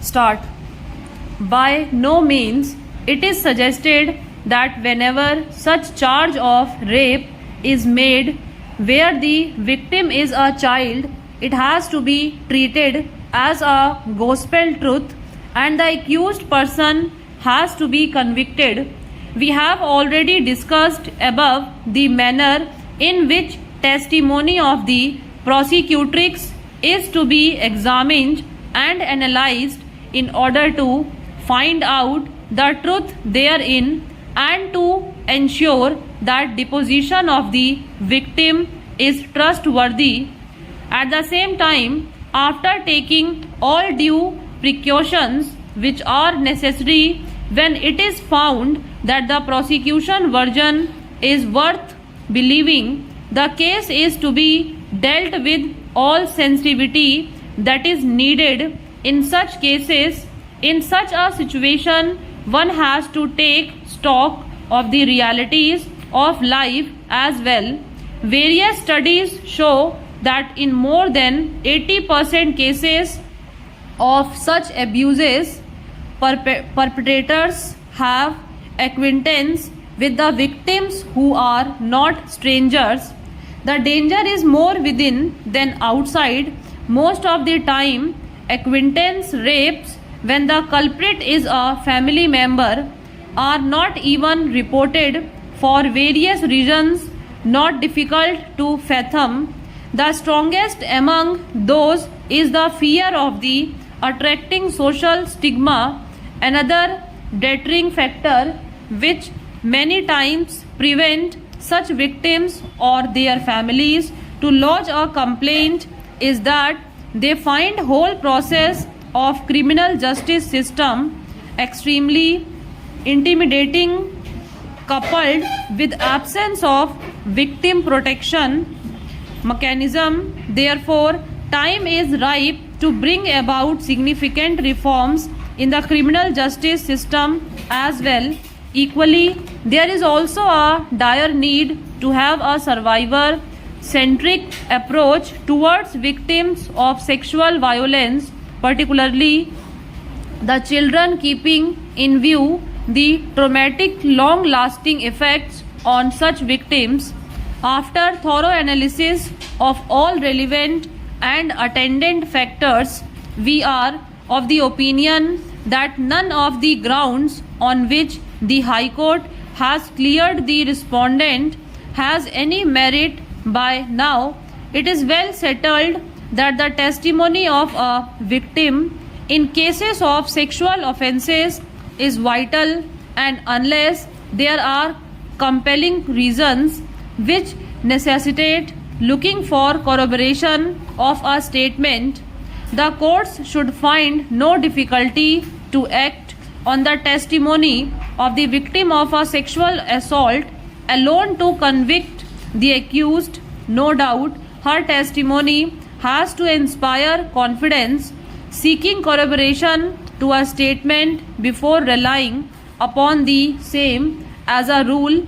Start. By no means it is suggested that whenever such charge of rape is made where the victim is a child, it has to be treated as a gospel truth and the accused person has to be convicted. We have already discussed above the manner in which testimony of the prosecutrix is to be examined and analyzed in order to find out the truth therein and to ensure that deposition of the victim is trustworthy. At the same time, after taking all due precautions which are necessary, when it is found that the prosecution version is worth believing, the case is to be dealt with all sensitivity that is needed in such cases. In such a situation, one has to take stock of the realities of life as well. Various studies show that in more than 80% cases of such abuses, perpetrators have acquaintance with the victims who are not strangers. The danger is more within than outside. Most of the time, acquaintance rapes, when the culprit is a family member, are not even reported for various reasons not difficult to fathom. The strongest among those is the fear of the attracting social stigma, another deterring factor which many times prevent such victims or their families to lodge a complaint is that they find whole process of criminal justice system extremely intimidating, coupled with absence of victim protection mechanism. Therefore, time is ripe to bring about significant reforms in the criminal justice system as well. Equally, there is also a dire need to have a survivor centric approach towards victims of sexual violence, particularly the children, keeping in view the traumatic long lasting effects on such victims. After thorough analysis of all relevant and attendant factors, we are of the opinion that none of the grounds on which the High Court has cleared the respondent has any merit. By now, it is well settled that the testimony of a victim in cases of sexual offences is vital, and unless there are compelling reasons which necessitate looking for corroboration of a statement, the courts should find no difficulty to act on the testimony of the victim of a sexual assault alone to convict the accused. No doubt, her testimony has to inspire confidence. Seeking corroboration to a statement before relying upon the same as a rule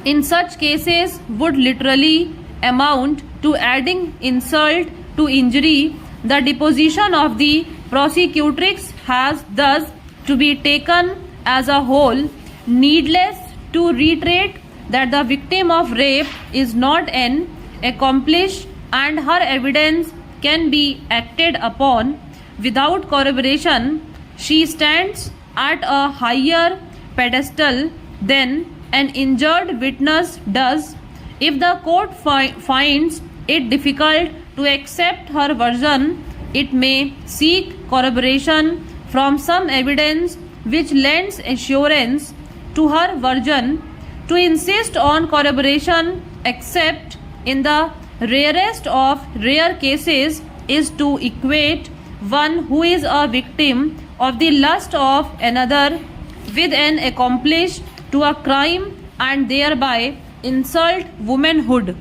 in such cases would literally amount to adding insult to injury. The deposition of the prosecutrix has thus to be taken as a whole. Needless to reiterate that the victim of rape is not an accomplice and her evidence can be acted upon without corroboration. She stands at a higher pedestal than an injured witness does. If the court finds it difficult to accept her version, it may seek corroboration from some evidence which lends assurance to her version. To insist on corroboration except in the rarest of rare cases is to equate one who is a victim of the lust of another with an accomplice to a crime and thereby insult womanhood.